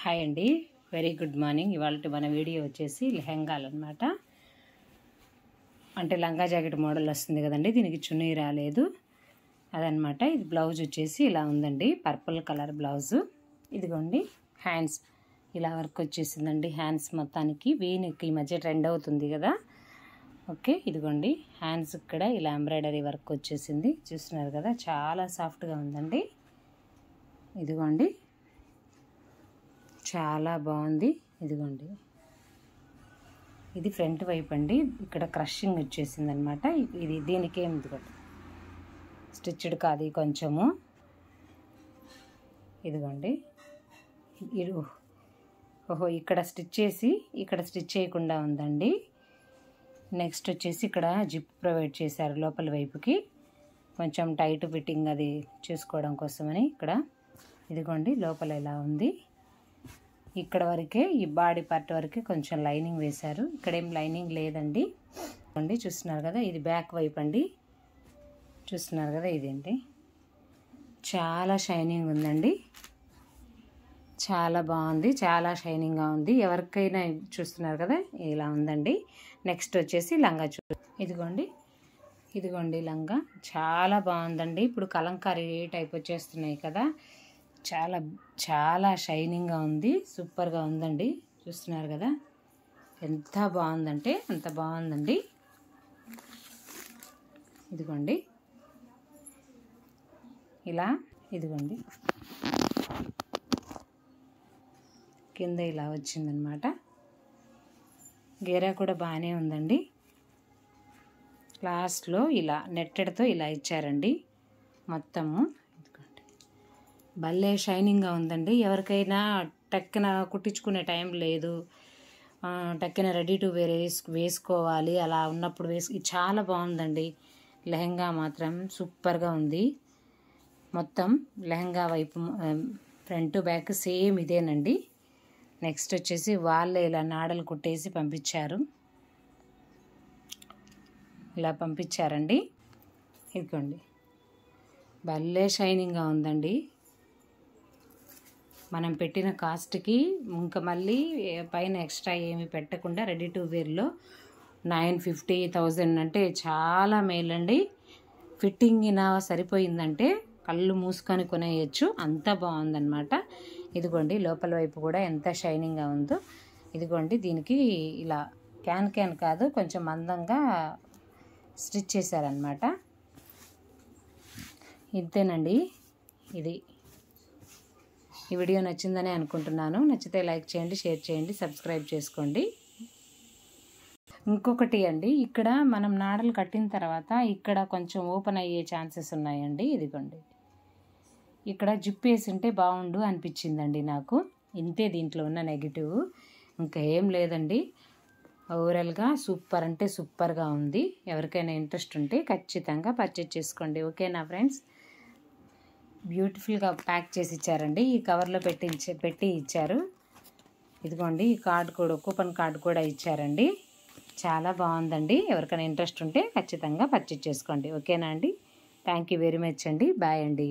Hi అండి, very good morning. ఇవాళ మన వీడియో వచ్చేసి లెహంగాలు అనమాట. అంటే లంగా జాకెట్ మోడల్ వస్తుంది కదండి, దీనికి చున్నీ రాలేదు అదనమాట. ఇది బ్లౌజ్ వచ్చేసి ఇలా ఉందండి, పర్పుల్ కలర్ బ్లౌజు. ఇదిగోండి హ్యాండ్స్ ఇలా వర్క్ వచ్చేసిందండి. హ్యాండ్స్ మొత్తానికి వీనెక్ ఈ మధ్య ట్రెండ్ అవుతుంది కదా. ఓకే, ఇదిగోండి హ్యాండ్స్ ఇక్కడ ఇలా ఎంబ్రాయిడరీ వర్క్ వచ్చేసింది, చూస్తున్నారు కదా, చాలా సాఫ్ట్గా ఉందండి. ఇదిగోండి చాలా బాగుంది. ఇదిగోండి ఇది ఫ్రంట్ వైపు అండి, ఇక్కడ క్రషింగ్ వచ్చేసింది అనమాట. ఇది దీనికి ఏం ఇదిగోండి స్టిచ్డ్ కాదు కొంచెము. ఇదిగోండి ఓహో, ఇక్కడ స్టిచ్ చేసి ఇక్కడ స్టిచ్ చేయకుండా ఉందండి. నెక్స్ట్ వచ్చేసి ఇక్కడ జిప్ ప్రొవైడ్ చేశారు లోపల వైపుకి, కొంచెం టైట్ ఫిట్టింగ్ అది చూసుకోవడం కోసమని. ఇక్కడ ఇదిగోండి లోపల ఇలా ఉంది. ఇక్కడ వరకే ఈ బాడీ పార్ట్ వరకే కొంచెం లైనింగ్ వేశారు, ఇక్కడేం లైనింగ్ లేదండి. అండి చూస్తున్నారు కదా, ఇది బ్యాక్ వైపు అండి, చూస్తున్నారు కదా. ఇదేంటి చాలా షైనింగ్ ఉందండి, చాలా బాగుంది, చాలా షైనింగ్గా ఉంది. ఎవరికైనా చూస్తున్నారు కదా ఇలా ఉందండి. నెక్స్ట్ వచ్చేసి లంగా ఇదిగోండి లంగా చాలా బాగుందండి. ఇప్పుడు కలంకారీ టైప్ వచ్చేస్తున్నాయి కదా, చాలా చాలా షైనింగ్గా ఉంది, సూపర్గా ఉందండి. చూస్తున్నారు కదా ఎంత బాగుందంటే అంత బాగుందండి. ఇదిగోండి ఇలా, ఇదిగోండి కింద ఇలా వచ్చిందనమాట. గేరా కూడా బాగానే ఉందండి. లాస్ట్లో ఇలా నెట్టెడ్తో ఇలా ఇచ్చారండి మొత్తము. భలే షైనింగ్గా ఉందండి. ఎవరికైనా టక్కిన కుట్టించుకునే టైం లేదు, టక్కిన రెడీ టు వేర్ వేసుకోవాలి అలా ఉన్నప్పుడు చాలా బాగుందండి. లెహంగా మాత్రం సూపర్గా ఉంది. మొత్తం లెహంగా వైపు ఫ్రంట్ బ్యాక్ సేమ్ ఇదేనండి. నెక్స్ట్ వచ్చేసి వాళ్ళే ఇలా నాడలు కుట్టేసి పంపించారు, ఇలా పంపించారండి. ఇదిగోండి భలే షైనింగ్గా ఉందండి. మనం పెట్టిన కాస్ట్కి ఇంకా మళ్ళీ పైన ఎక్స్ట్రా ఏమి పెట్టకుండా రెడీ టు వేర్లో 950,000 అంటే చాలా మేలండి. ఫిట్టింగ్ ఇలా సరిపోయిందంటే కళ్ళు మూసుకొని కొనేయచ్చు, అంత బాగుందన్నమాట. ఇదిగోండి లోపల వైపు కూడా ఎంత షైనింగ్గా ఉందో. ఇదిగోండి దీనికి ఇలా క్యాన్ కాదు, కొంచెం మందంగా స్టిచ్ చేశారనమాట. ఇంతేనండి. ఇది ఈ వీడియో నచ్చిందని అనుకుంటున్నాను. నచ్చితే లైక్ చేయండి, షేర్ చేయండి, సబ్స్క్రైబ్ చేసుకోండి. ఇంకొకటి అండి, ఇక్కడ మనం నాడలు కట్టిన తర్వాత ఇక్కడ కొంచెం ఓపెన్ అయ్యే ఛాన్సెస్ ఉన్నాయండి. ఇదిగోండి ఇక్కడ జిప్ వేసి ఉంటే బాగుండు అనిపించిందండి నాకు. ఇంతే దీంట్లో ఉన్న నెగిటివ్, ఇంకా ఏం లేదండి. ఓవరాల్గా సూపర్ అంటే సూపర్గా ఉంది. ఎవరికైనా ఇంట్రెస్ట్ ఉంటే ఖచ్చితంగా పర్చేజ్ చేసుకోండి. ఓకేనా ఫ్రెండ్స్, బ్యూటిఫుల్గా ప్యాక్ చేసి ఇచ్చారండి. ఈ కవర్లో పెట్టి ఇచ్చారు. ఇదిగోండి ఈ కార్డు కూడా, కూపన్ కార్డు కూడా ఇచ్చారండి. చాలా బాగుందండి. ఎవరికైనా ఇంట్రెస్ట్ ఉంటే ఖచ్చితంగా పర్చేజ్ చేసుకోండి. ఓకేనా అండి, థ్యాంక్ యూ వెరీ మచ్ అండి. బాయ్ అండి.